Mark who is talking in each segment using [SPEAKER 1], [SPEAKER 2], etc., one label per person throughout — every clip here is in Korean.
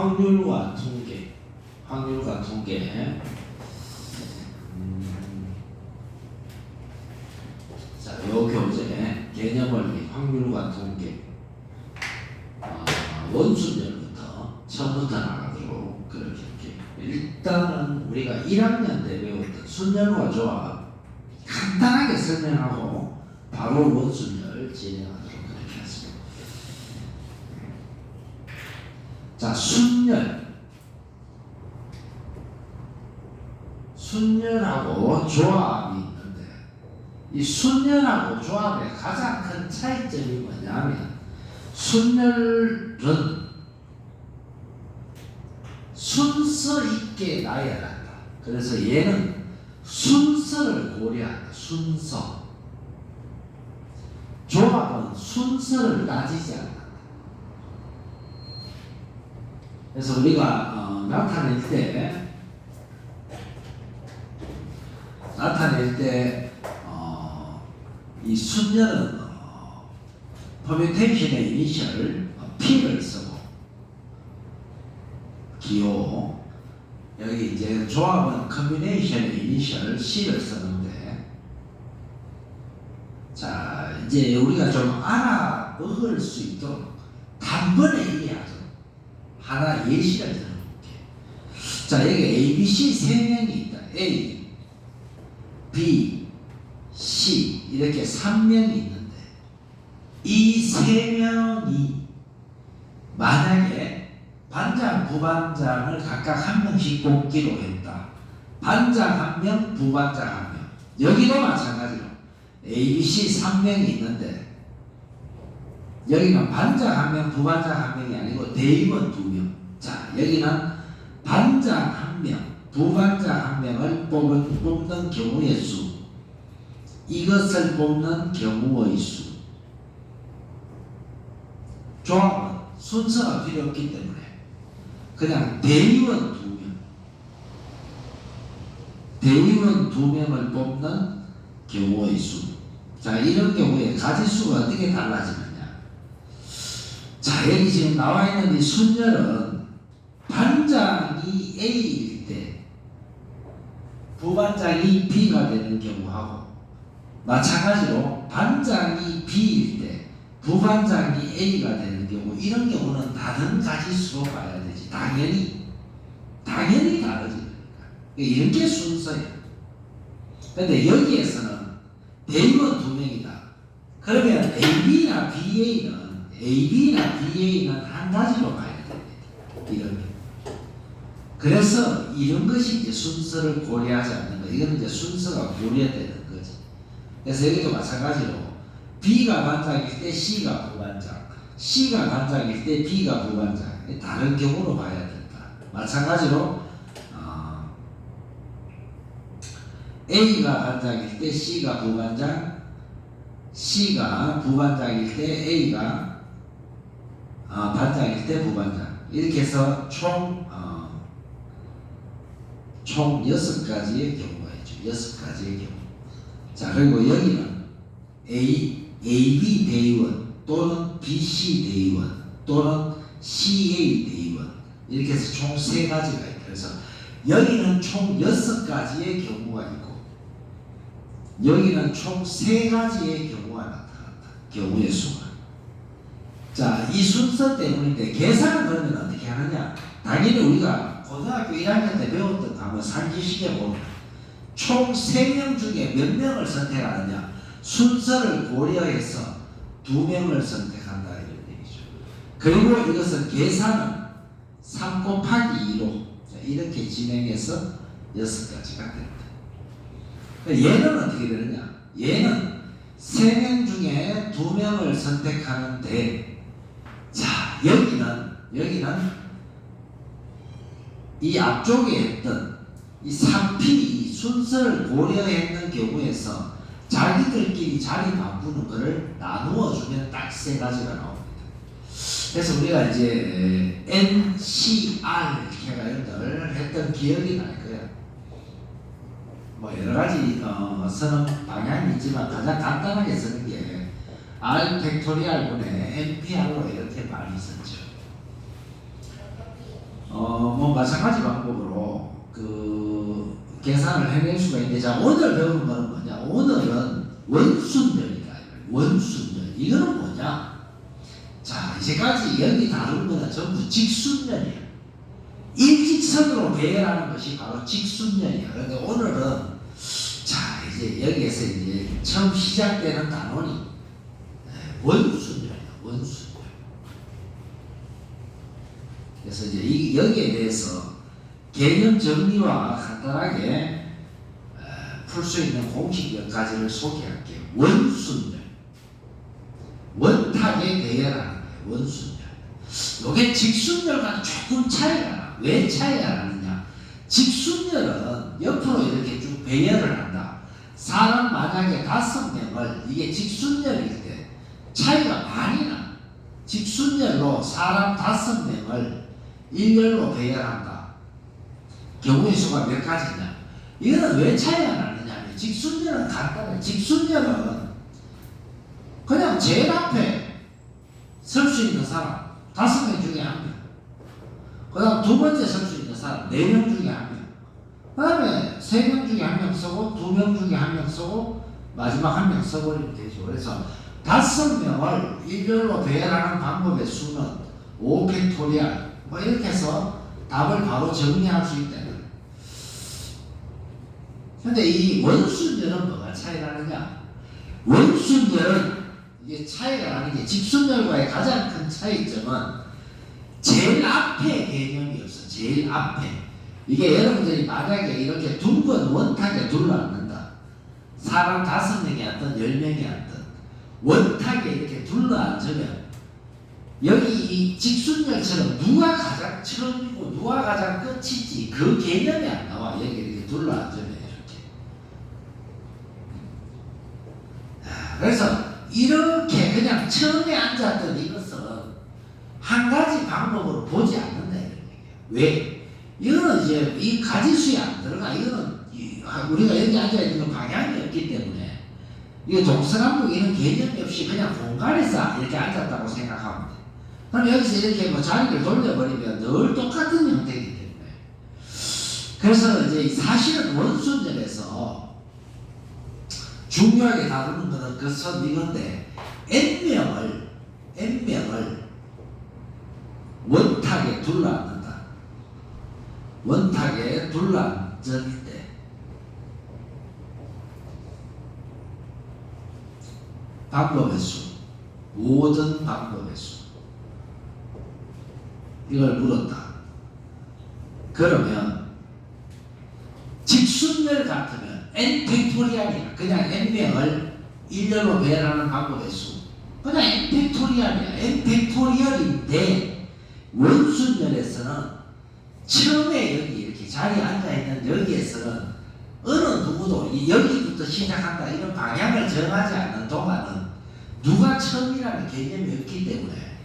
[SPEAKER 1] 확률과 통계. 확률과 통계. 자, 요 교재 개념원리 확률과 통계. 원순열부터 처음부터 나가도록 그렇게 일단은 우리가 1학년 때 배웠던 순열과 조합 간단하게 설명하고 바로 원순열 진행하도록 그렇게 하겠습니다. 자, 순열하고 조합이 있는데 이 순열하고 조합의 가장 큰 차이점이 뭐냐면 순열은 순서 있게 나야 한다. 그래서 얘는 순서를 고려한다. 순서. 조합은 순서를 따지지 않는다. 그래서 우리가 나타낼 때 이 순열은 퍼뮤테이션의 이니셜 P를 쓰고 기호 여기 이제 조합은 컨비네이션의 이니셜 C를 쓰는데 자 이제 우리가 좀 알아먹을 수 있도록 단번에 이해하죠. 하나 예시를 들어볼게요. 자 여기 A, B, C 세 명이 있다. A, B, C 이렇게 3명이 있는데 이 세 명이 만약에 반장, 부반장을 각각 한 명씩 뽑기로 했다. 반장 한 명, 부반장 한 명. 여기도 마찬가지로 A, B, C 3명이 있는데 여기는 반장 한 명, 부반장 한 명이 아니고 대의원 2명. 자, 여기는 반장 한 명, 부반장 한 명을 뽑는 경우의 수. 이것을 뽑는 경우의 수. 조합은 순서가 필요 없기 때문에 그냥 대의원 2명을 뽑는 경우의 수. 자, 이런 경우에 가지수가 어떻게 달라지느냐. 자, 여기 지금 나와 있는 이 순열은 반장이 A일 때 부반장이 B가 되는 경우하고 마찬가지로 반장이 B일 때 부반장이 A가 되는 경우 이런 경우는 다른 가지수로 봐야 되지. 당연히 다르지. 이런 게 순서야. 근데 여기에서는 대의원 2명이다. 그러면 AB나 BA는 한 가지로 봐야 됩니다. 이런 게. 그래서 이런 것이 이제 순서를 고려하지 않는 거. 이건 이제 순서가 고려되는 거지. 그래서 여기도 마찬가지로 B가 반장일 때 C가 부반장, C가 반장일 때 B가 부반장. 다른 경우로 봐야 된다. 마찬가지로 A가 반장일 때 C가 부반장, C가 부반장일 때 A가 반장일 때 부반장. 이렇게 해서 총 6가지의 경우가 있죠. 6가지의 경우. 자, 그리고 여기는 AB 대의원 또는 BC 대의원 또는 CA 대의원 이렇게 해서 총 3가지가 있다. 그래서 여기는 총 6가지의 경우가 있고 여기는 총 3가지의 경우가 나타난다. 경우의 수가. 자, 이 순서 때문인데 계산은 그러면 어떻게 하느냐. 당연히 우리가 고등학교 1학년 때 배웠던 과목 상기시켜 보면 총 3명 중에 몇 명을 선택하느냐. 순서를 고려해서 2명을 선택한다 이런 얘기죠. 그리고 이것은 계산은 3 곱하기 2로 이렇게 진행해서 6가지가 된다. 얘는 어떻게 되느냐. 얘는 3명 중에 2명을 선택하는데 자 여기는 이 앞쪽에 했던 이 3P 순서를 고려했는 경우에서 자기들끼리 자리 바꾸는 것을 나누어 주면 딱 3가지가 나옵니다. 그래서 우리가 이제 NCR 이렇게 했던 기억이 날 거야. 뭐 여러 가지 쓰는 방향이 있지만 가장 간단하게 쓰는 게 R 팩토리얼 분의 NPR로 이렇게 많이 썼죠. 뭐 마찬가지 방법으로 그 계산을 해낼 수가 있는데, 자, 오늘 배우는 거는 뭐냐? 오늘은 원순열이다. 원순열. 이거는 뭐냐? 자, 이제까지 여기 다룬 거는 전부 직순열이야. 일직선으로 배열하는 것이 바로 직순열이야. 그런데 오늘은 자, 이제 여기에서 이제 처음 시작되는 단원이 원순열이야. 원순열. 그래서 이제 여기에 대해서 개념 정리와 간단하게 풀 수 있는 공식 몇 가지를 소개할게요. 원순열. 원탁에 대열하는 거예요. 원순열. 이게 직순열과는 조금 차이가 나. 왜 차이가 나느냐? 직순열은 옆으로 이렇게 쭉 배열을 한다. 사람 만약에 5명을, 이게 직순열일 때 차이가 많이 나. 직순열로 사람 5명을 일렬로 배열한다. 경우의 수가 몇 가지냐? 이거는 왜 차이가 나느냐? 직순열은 간단해. 직순열은 그냥 제일 앞에 설 수 있는 사람 5명 중에 1명, 그 다음 두 번째 설 수 있는 사람 4명 중에 1명, 그 다음에 3명 중에 1명 쓰고 2명 중에 1명 쓰고 마지막 1명 써버리면 되죠. 그래서 5명을 일렬로 배열하는 방법의 수는 5팩토리얼 뭐 이렇게 해서 답을 바로 정리할 수 있다는 거예요. 근데 이 원순열은 뭐가 차이 나느냐? 원순열은 이게 차이가 나는 게, 직순열과의 가장 큰 차이점은 제일 앞에 개념이 없어. 제일 앞에. 이게 여러분들이 만약에 이렇게 둥근 원탁에 둘러앉는다. 사람 5명이 앉든 10명이 앉든 원탁에 이렇게 둘러앉으면 여기 이 직순열처럼 누가 가장 처음이고 누가 가장 끝이지 그 개념이 안 나와. 여기 이렇게 둘러앉으면 이렇게. 그래서 이렇게 그냥 처음에 앉았던 이것은 한 가지 방법으로 보지 않는다 이런 얘기예요. 왜? 이거는 이제 이 가지수에 안 들어가. 이거는 우리가 여기 앉아 있는 건 방향이 없기 때문에 이거 동서남북 이런 개념이 없이 그냥 공간에서 이렇게 앉았다고 생각하면 돼. 그럼 여기서 이렇게 뭐 자리를 돌려버리면 늘 똑같은 형태이기 때문에. 그래서 이제 사실은 원순열에서 중요하게 다루는 것은 그 선 이건데, N명을 원탁에 둘러앉는다. 원탁에 둘러앉을 때 방법의 수, 모든 방법의 수, 이걸 물었다. 그러면 직순열 같으면 N팩토리얼이야. 그냥 N명을 일렬로 배열하는 방법의 수, 그냥 N팩토리얼이야. N팩토리얼인데 원순열에서는 처음에 여기 이렇게 자리에 앉아있는 여기에서는 어느 누구도 여기부터 시작한다 이런 방향을 정하지 않는 동안은 누가 처음이라는 개념이 없기 때문에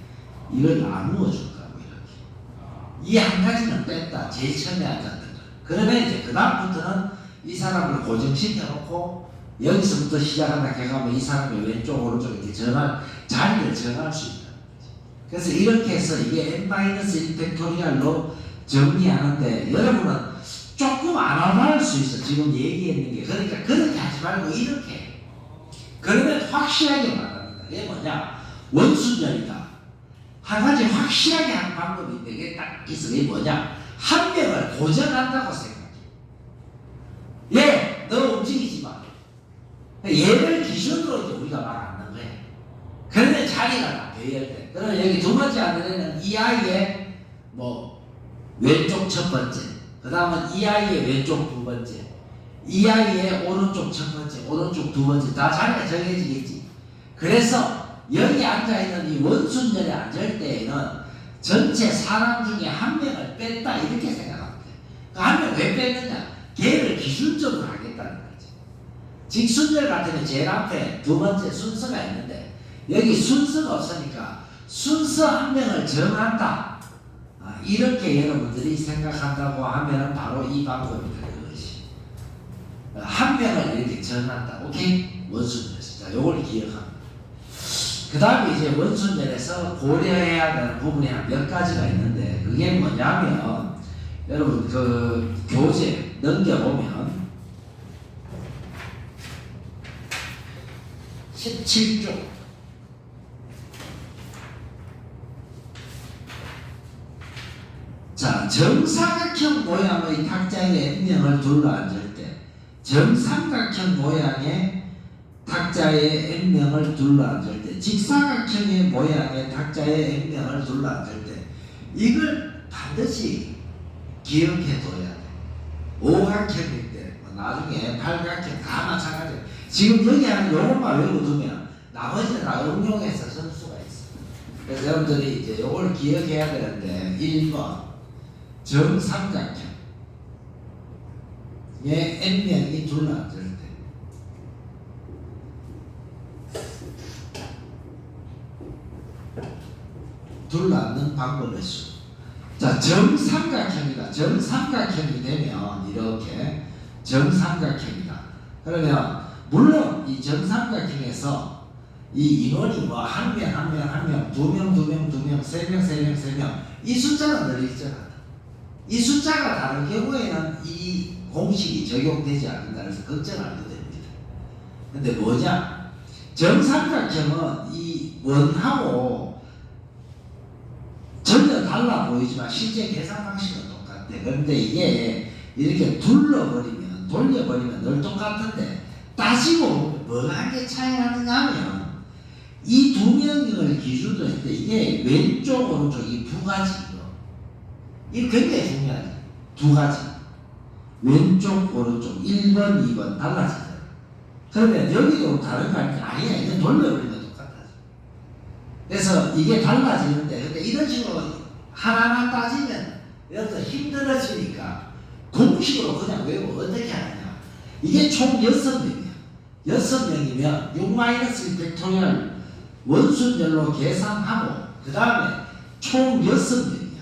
[SPEAKER 1] 이걸 나누어 준다고. 이렇게 이 한 가지는 뺐다. 제일 처음에 앉았던 거. 그러면 이제 그 다음부터는 이 사람을 고정시켜 놓고 여기서부터 시작한다 해가면 이 사람의 왼쪽 오른쪽 이렇게 자리를 정할 수 있다. 그래서 이렇게 해서 이게 N-1 팩토리얼로 정리하는데, 여러분은 조금 안 와닿을 수 있어. 지금 얘기했는 게. 그러니까 그렇게 하지 말고 이렇게. 그러면 확실하게 말합니다. 이게 뭐냐? 원순열이다. 한 가지 확실하게 하는 방법인데 이게 딱 있어. 이게 뭐냐? 한 명을 고정한다고 생각해. 얘, 너 움직이지 마. 얘를 기준으로 이제 우리가 말 안 하는 거야. 그러면 자리가 다 배열돼. 그러면 여기 두 번째 안에는 이 아이의 뭐 왼쪽 첫 번째, 그 다음은 이 아이의 왼쪽 두 번째, 이 아이의 오른쪽 첫 번째, 오른쪽 두 번째, 다 자리가 정해지겠지. 그래서 여기 앉아있는 이 원순열에 앉을 때에는 전체 사람 중에 한 명을 뺐다 이렇게 생각하면 돼. 그 한 명 왜 뺐느냐? 걔를 기준적으로 하겠다는 거지. 직순열 같으면 제일 앞에 두 번째 순서가 있는데 여기 순서가 없으니까 순서 한 명을 정한다. 이렇게 여러분들이 생각한다고 하면 바로 이 방법이 되는 것이. 한 명을 이렇게 정한다. 오케이? 원순열. 자, 요걸 기억합니다. 그 다음에 이제 원순절에서 고려해야 되는 부분이 한 몇 가지가 있는데, 그게 뭐냐면, 여러분 그 교재 넘겨보면 17쪽 자, 정사각형 모양의 탁자의 N명을 둘러앉을 때, 정삼각형 모양의 탁자의 N명을 둘러앉을 때, 직사각형의 모양의 탁자의 N명을 둘러앉을 때, 이걸 반드시 기억해둬야 돼. 오각형일 때, 나중에 팔각형 다 마찬가지야. 지금 여기 하는 요것만 외워두면 나머지는 다 응용해서 쓸 수가 있어. 그래서 여러분들이 이제 요걸 기억해야 되는데, 1번 정삼각형의 N명이 둘러앉을 때, 둘러앉는 방법의 수. 자, 정삼각형이다. 정삼각형이 되면 이렇게 정삼각형이다. 그러면 물론 이 정삼각형에서 이 인원이 뭐 한 명, 한 명, 한 명, 두 명, 두 명, 두 명, 세 명, 세 명, 세 명, 이 숫자가 늘 있잖아. 이 숫자가 다른 경우에는 이 공식이 적용되지 않는다. 그래서 걱정 안 해도 됩니다. 근데 뭐냐? 정삼각형은 이 원하고 전혀 달라 보이지만 실제 계산 방식은 똑같아. 그런데 이게 이렇게 돌려버리면 늘 똑같은데, 따지고 뭐가 한 게 차이 나느냐 하면, 이 두 명을 기준으로 했을 때 이게 왼쪽 오른쪽 이 두 가지, 이거 굉장히 중요하지. 두 가지, 왼쪽 오른쪽 1번 2번 달라지잖아. 그러면 여기도 다른 거 아니야? 아니야. 이거 돌려버리면 똑같아져. 그래서 이게 달라지는데, 근데 이런 식으로 하나하나 따지면 여기서 힘들어지니까 공식으로 그냥 외우고 어떻게 하느냐. 이게 총 6명이야. 6명이면 6-1 팩토리얼 원순절로 계산하고, 그 다음에 총 6명이야.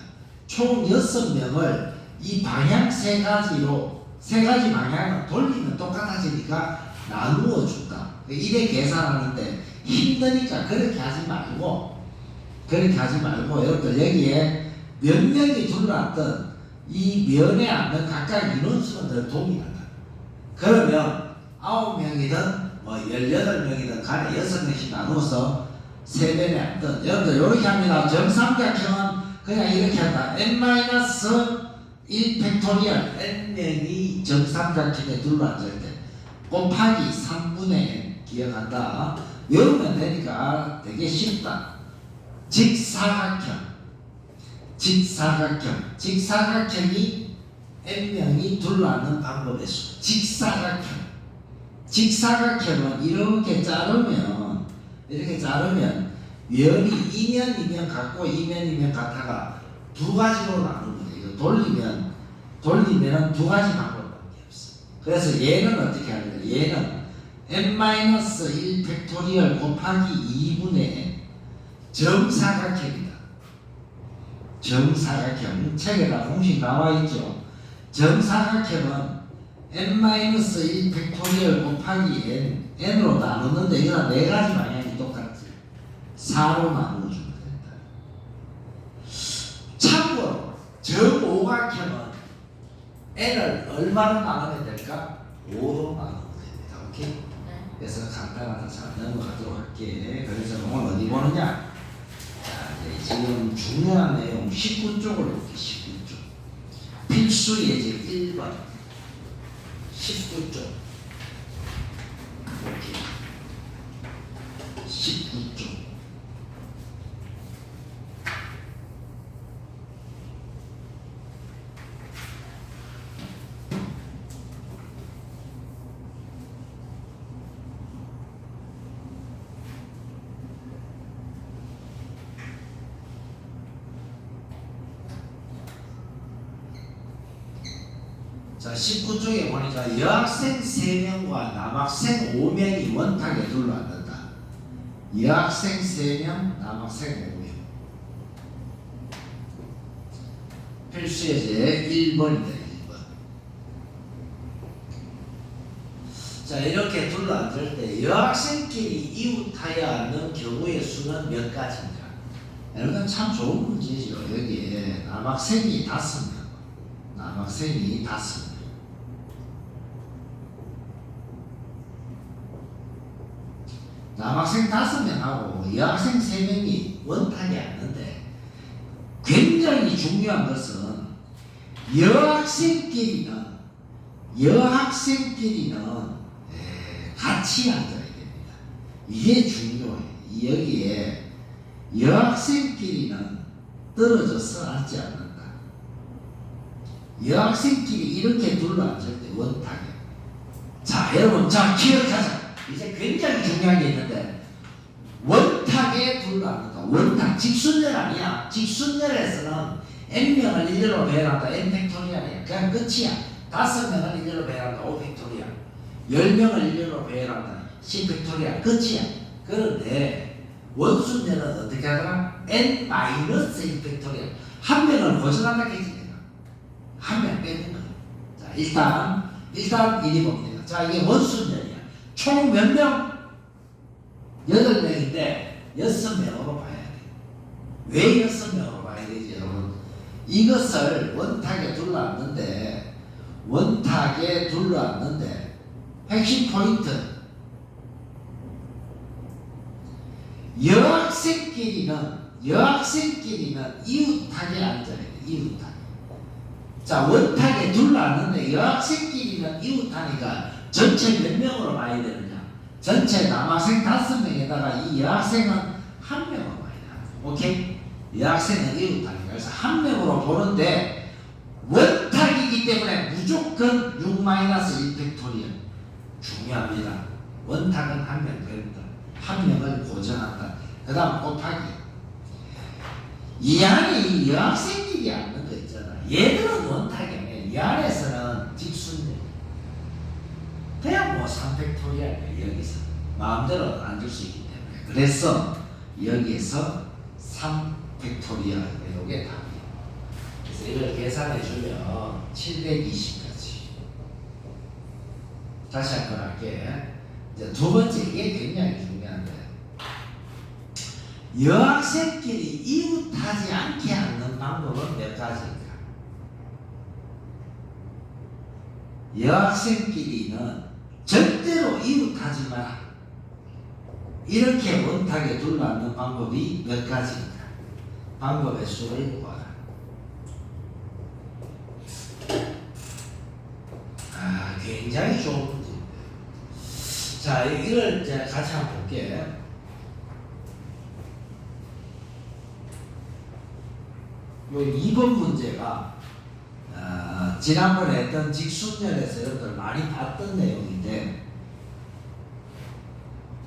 [SPEAKER 1] 총 6명을 이 방향 세 가지 방향을 돌리면 똑같아지니까 나누어 준다. 이래 계산하는데 힘드니까 그렇게 하지 말고 여러분들 여기에 몇 명이 둘러앉던 이 면에 앉는 각각 인원수는 늘 동일하다. 그러면 9명이든 뭐 18명이든 간에 6명씩 나누어서 3배에 앉든, 여러분들 이렇게 합니다. 정삼각형은 그냥 이렇게 한다. n-1 팩토리얼 n명이 정삼각형에 둘러앉을 때 곱하기 3분의 n 기억한다. 외우면 되니까 되게 쉽다. 직사각형이 n명이 둘러앉는 방법의 수. 직사각형은 이렇게 자르면 면이 이면 같고 이면 같아가 두 가지로 나누는 거예요. 돌리면 두 가지 방법밖에 없어. 그래서 얘는 어떻게 하느냐? 얘는 n-1 팩토리얼 곱하기 2분의 n 정사각형이다. 정사각형 책에다 공식 나와 있죠. 정사각형은 n-1 팩토리얼 곱하기 n으로 나누는데, 이거는 네 가지 방향이 똑같지. 4로 나누어주면 된다. 참고로 정오각형은 n을 얼마로 나누면 될까? 5로 나누면 됩니다. 오케이? 그래서 간단하다. 잘 넘어가도록 할게. 그래서 오늘 어디 보느냐? 자, 이제 지금 중요한 내용 19쪽을 볼게. 19쪽 필수 예제 1번 19쪽 이렇게 19쪽 자, 19쪽에 보니까 여학생 3명과 남학생 5명이 원탁에 둘러앉는다. 여학생 3명, 남학생 5명. 필수 예제 1번이다. 1번. 자, 이렇게 둘러앉을 때 여학생끼리 이웃하여 앉는 경우의 수는 몇 가지인가? 여러분 참 좋은 문제죠. 여기에 남학생이 5명, 남학생이 5명. 남학생 5명하고 여학생 3명이 원탁이 앉는데 굉장히 중요한 것은 여학생끼리는 같이 앉아야 됩니다. 이게 중요해요. 여기에 여학생끼리는 떨어져서 앉지 않는다. 여학생끼리 이렇게 둘러앉을 때 원탁이에요. 자, 여러분, 자, 기억하자. 이제 굉장히 중요한 게 있는데, 원탁에 둘러앉는다. 원탁, 직순열 아니야. 직순열에서는 n명을 일렬로 배열한다. n 팩토리얼이야. 그냥 끝이야. 5명을 일렬로 배열한다. 5 팩토리얼. 10명을 일렬로 배열한다. 10 팩토리얼. 끝이야. 그런데 원순열은 어떻게 하더라? n-1 팩토리얼. 한 명을 고정한다 했지 내가. 한 명 빼는 거야. 자, 일단 이리 봅니다. 자, 이게 원순열이야. 총 몇 명? 8명인데 6명으로 봐야 돼. 왜 6명으로 봐야 되지, 여러분? 이것을 원탁에 둘러앉는데 핵심 포인트, 여학생끼리는 이웃하게 앉아야 돼. 이웃하게. 자, 원탁에 둘러앉는데 여학생끼리는 이웃하니까 전체 몇 명으로 봐야 되느냐? 전체 남학생 5명에다가 이 여학생은 1명으로 봐야 돼. 오케이? 여학생은 이웃하니까. 그래서 1명으로 보는데 원탁이기 때문에 무조건 6-1 팩토리얼. 중요합니다. 원탁은 1명 됩니다. 1명을 고정한다. 그 다음 곱하기. 이 안에 이 여학생끼리 앉는 거 있잖아. 얘들은 원탁이야. 이 안에서는 직순열. 그냥 뭐 3팩토리얼 여기서 마음대로 앉을 수 있기 때문에. 그래서 여기에서 3팩토리얼 이게 답이에요. 그래서 이걸 계산해 주면 720까지. 다시 한번 할게. 이제 두 번째, 이게 굉장히 중요한데, 여학생끼리 이웃하지 않게 하는 방법은 몇 가지인가? 여학생끼리는 절대로 이웃하지 마라. 이렇게 원탁에 둘러앉는 방법이 몇 가지인가? 방법의 수를 보아라. 굉장히 좋은 문제입니다. 자, 이걸 이제 같이 한번 볼게. 요 2번 문제가 지난번에 했던 직순열에서 여러분들 많이 봤던 내용인데,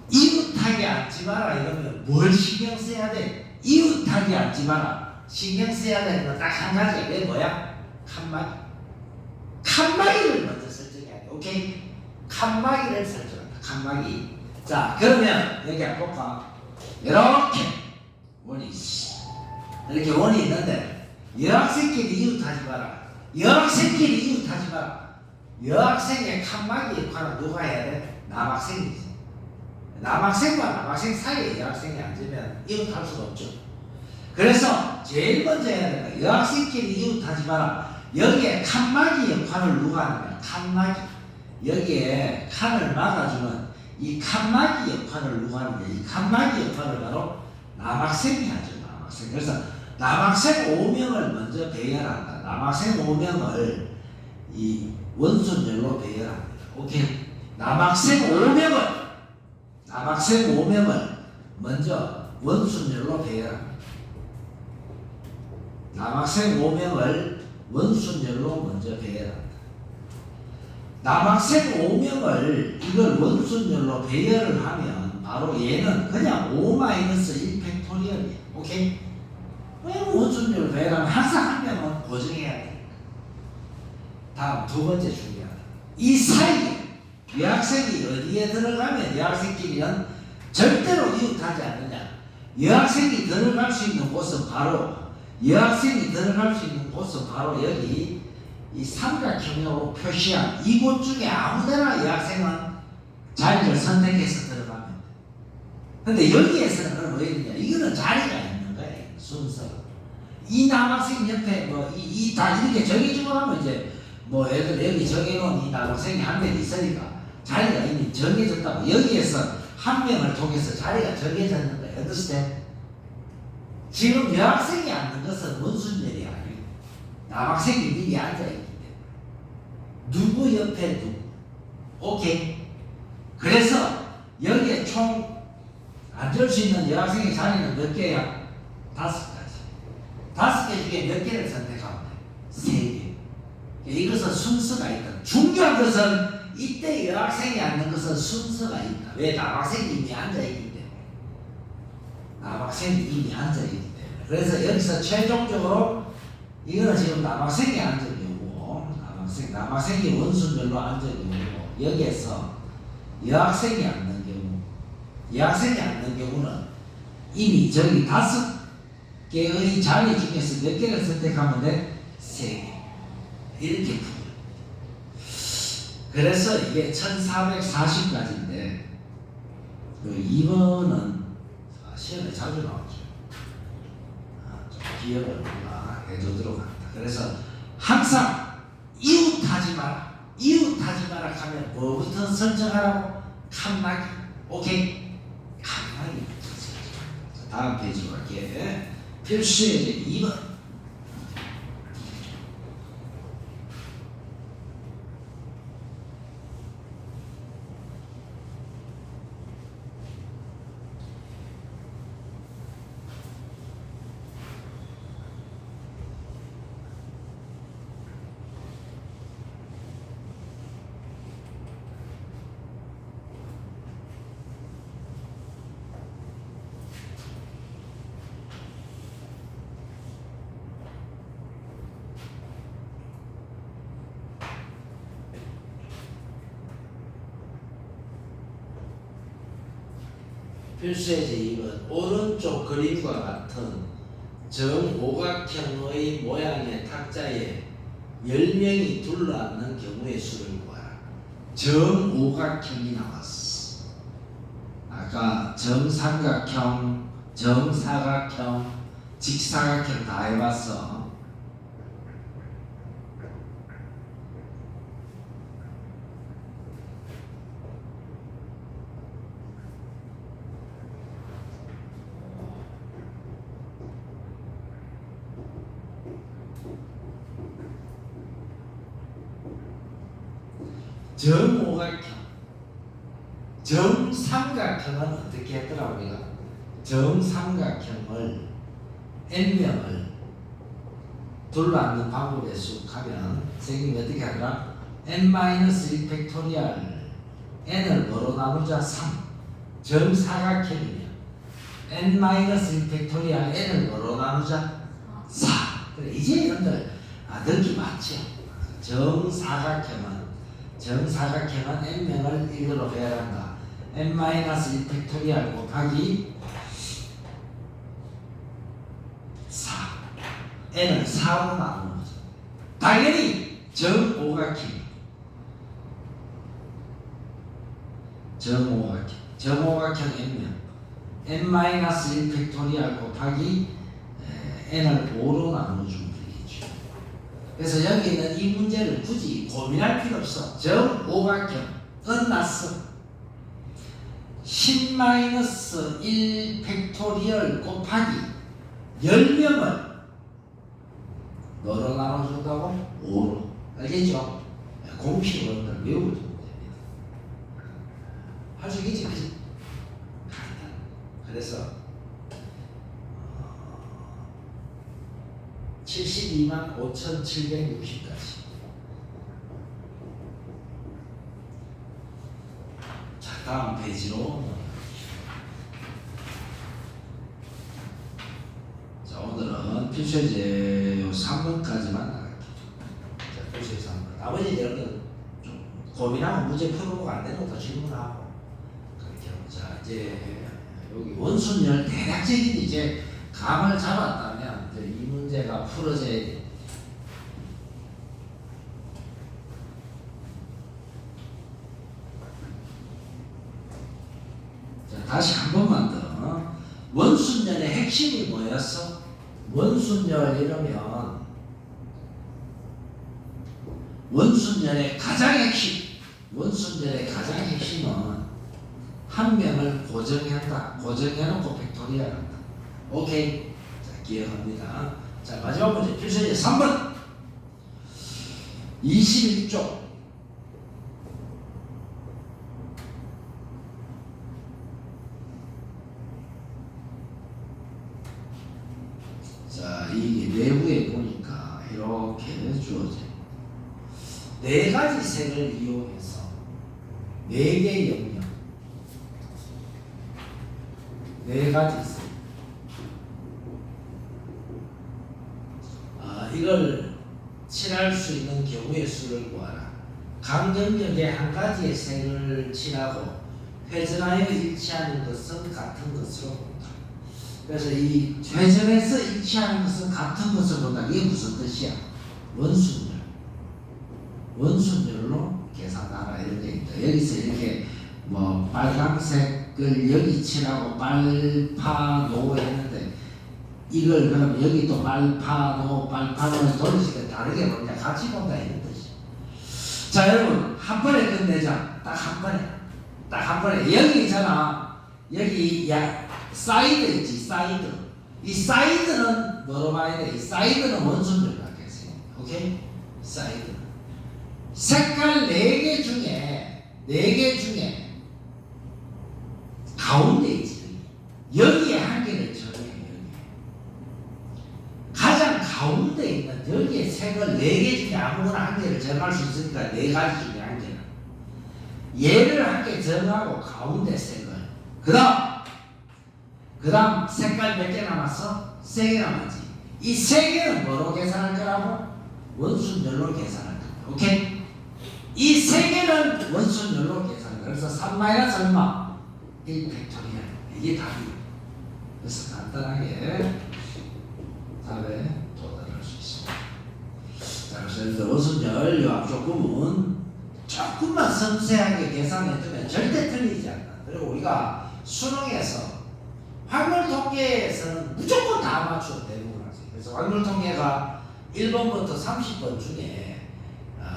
[SPEAKER 1] 이웃하게 앉지 마라 이러면 뭘 신경 써야 돼? 이웃하게 앉지 마라. 신경 써야 되는 건 딱 한 가지. 그게 뭐야? 칸막이. 칸막이를 먼저 설정해야 돼. 오케이? 칸막이를 설정한다. 칸막이. 자, 그러면 여기 한번 볼까? 이렇게 원이 이렇게 원이 있는데, 여학생끼리 이웃하지 마라. 여학생끼리 이웃하지 마라. 여학생의 칸막이 역할은 누가 해야 돼? 남학생이지. 남학생과 남학생 사이에 여학생이 앉으면 이웃할 수가 없죠. 그래서 제일 먼저 해야 된다. 여학생끼리 이웃하지 마라. 여기에 칸막이 역할을 누가 하느냐? 칸막이. 여기에 칸을 막아주는 이 칸막이 역할을 누가 하느냐? 이 칸막이 역할을 바로 남학생이 하죠. 남학생. 그래서 남학생 5명을 먼저 배열한다. 남학생 5명을 이 원순열로 배열합니다. 오케이. 남학생 5명을 먼저 원순열로 배열합니다. 남학생 5명을 원순열로 먼저 배열합니다. 남학생 5명을 이걸 원순열로 배열을 하면 바로 얘는 그냥 5-1 팩토리얼이에요. 오케이? 왜 원순열로 배열하면 항상 한 명은 고정해야 되니까. 다음 두 번째 중요하다. 이 사이에 여학생이 어디에 들어가면 여학생끼리는 절대로 이웃하지 않느냐. 여학생이 들어갈 수 있는 곳은 바로 여기 이 삼각형으로 표시한 이곳 중에 아무데나 여학생은 자리를 선택해서 들어가면 돼. 근데 여기에서는 그럼 왜 이러냐? 이거는 자리가 있는 거예요. 순서. 이 남학생 옆에 다 이렇게 정해주고 하면 이제 애들 여기 정해놓은 이 남학생이 한 명 있으니까 자리가 이미 정해졌다고. 여기에서 한 명을 통해서 자리가 정해졌는 거예요. understand? 지금 여학생이 앉는 것은 원순열이 아니고 남학생이 미리 앉아있기 때문에 누구 옆에 누구. 오케이? 그래서 여기에 총 앉을 수 있는 여학생의 자리는 몇 개야? 5가지. 5개 중에 몇 개를 선택하면 돼? 3개. 이것은 순서가 있다. 중요한 것은 이때 여학생이 앉는 것은 순서가 있다. 왜? 남학생이 이미 앉아있기 때문에. 남학생이 이미 앉아있기 때문에. 그래서 여기서 최종적으로 이거는 지금 남학생이 앉은 경우, 남학생이 원순별로 앉은 경우고, 여기에서 여학생이 앉는 경우는 이미 저기 5개의 자리 중에서 몇 개를 선택하면 돼? 3개. 이렇게 풀어요. 그래서 이게 1440까지인데, 그 2번은 시험에 자주 나오죠. 좀 기억을 해두도록 합니다. 그래서 항상 이웃하지 마라. 이웃하지 마라 하면 뭐부터 설정하라고? 칸막이. 오케이? 칸막이부터 설정. 다음 페이지로 갈게. 필수의 2번. 필수의 2번. 오른쪽 그림과 같은 정오각형의 모양의 탁자에 10명이 둘러앉는 경우의 수를 구하라. 정오각형이 나왔어. 아까 정삼각형, 정사각형, 직사각형 다 해봤어. 정오각형, 정삼각형은 어떻게 했더라 우리가? 정삼각형을 n명을 둘러앉는 방법에 쑥하면 선생님이 어떻게 하더라? n-1 팩토리얼 n을 뭐로 나누자? 3. 정사각형이면 n-1 팩토리얼 n을 뭐로 나누자? 4. 그래, 이제 여러분들 느낌 맞죠? 정사각형은 n명을 1로 배열한다. n-1 팩토리얼 곱하기 4. n은 4로 나누는 거죠. 당연히 정오각형. 정오각형 n명 n-1 팩토리얼 곱하기 n을 5로 나눠주면 되겠죠. 그래서 여기는 이 문제를 굳이 고민할 필요 없어. 정오각형 끝났어. 10-1 팩토리얼 곱하기 10명을 뭐로 나눠준다고? 5로. 알겠죠? 공식으로 외우면 됩니다. 할 수 있겠지? 그치? 그래서 725,760까지. 자, 다음 페이지로. 자, 오늘은 필수제 3번까지만 나갈게요. 자, 필수제 3번. 나머지 여러분 좀 고민하고 문제 풀어보고 안 되는 것도 질문하고. 그렇게. 자, 이제 여기 원순열 대략적인 이제 감을 잡았다면 이제 이 문제가 풀어져야 돼. 다시 한 번만 더. 원순열의 핵심이 뭐였어? 원순열 이러면 원순열의 가장 핵심은 한 명을 고정한다. 고정해놓고 팩토리얼 한다. 오케이. 자, 기억합니다. 자, 마지막 문제. 필수제 3번. 21쪽. 자, 이게 내부에 보니까 이렇게 주어져. 네 가지 색을 이용해서 네 개의 영역, 네 가지 색. 이걸 칠할 수 있는 경우의 수를 구하라. 각 영역에 한 가지의 색을 칠하고 회전하여 일치하는 것은 같은 것으로 본다. 그래서 이 회전해서 일치하는 것은 같은 것으로 본다. 이게 무슨 뜻이야? 원순열로 계산하라 이런 얘기입니다. 여기서 이렇게 뭐 빨간색을 여기 칠하고 빨파노 했는데 이걸 그럼 여기 또 빨파노 돌리시니까 다르게 보냐 같이 본다 이런 뜻이. 자 여러분 한 번에 끝내자. 딱 한 번에 여기 있잖아. 여기 사이드 있지 사이드. 이 사이드는 뭐로 봐야 돼? 이 사이드는 원순열로 하겠어요. 오케이? 사이드. 색깔 4개 중에 가운데 있지. 여기에 한 개를 정해요. 가장 가운데 있는 여기에 색을 4개 중에 아무거나 한 개를 정할 수 있으니까 4가지 중에 한 개는 얘를 한 개 정하고 가운데 색을 그 다음 색깔 몇 개 남았어? 3개 남았지. 이 3개는 뭐로 계산할 거라고? 원순열로 계산할 거야. 오케이? 이 3개는 원순열로 계산해. 그래서 3 마이너스 얼마? 1 팩토리얼. 이게 답이에요. 그래서 간단하게 답에 도달할 수 있습니다. 자, 그래서 원순열 요 앞쪽 부분 조금만 섬세하게 계산해두면 절대 틀리지 않는다. 그리고 우리가 수능에서 확률 통계에서는 무조건 다 맞춰 대부분 하지. 그래서 확률 통계가 1번부터 30번 중에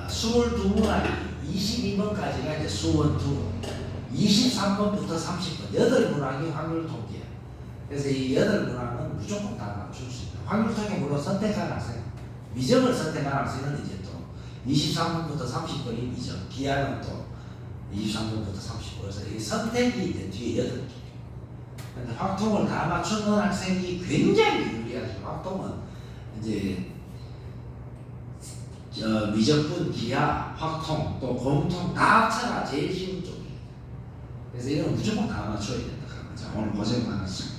[SPEAKER 1] 22문항이 22번까지가 이제 수원 2, 23번부터 30번 8문항이 확률 통계야. 그래서 이 8문항은 무조건 다 맞출 수 있다. 확률 통계 물론 선택한 학생, 미적을 선택한 학생은 이제 또 23번부터 30번이 미적, 기하는 또 23번부터 30번. 그래서 이 선택이 이제 뒤에 8개. 근데 확통을 다 맞추는 학생이 굉장히 유리하죠. 확통은 이제 미적분, 기하, 확통, 또 공통 다 합쳐가 제일 쉬운 쪽이에요. 그래서 이건 무조건 다 맞춰야 된다. 자, 오늘 고생 많았습니다.